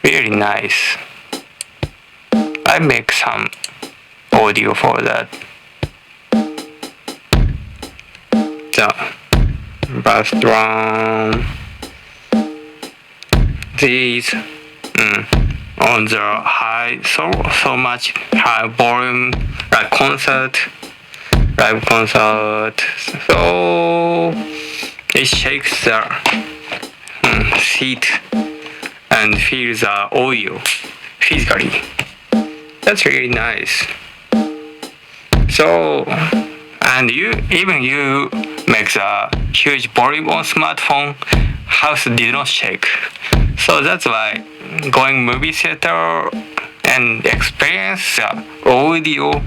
really nice. I make some audio for that. The bathroom. These on the high, so much high volume, like live concert. So it shakes the seat and feels the audio physically. That's really nice. So, and you make the huge volume on smartphone, house did not shake. So that's why going movie theater and experience the audio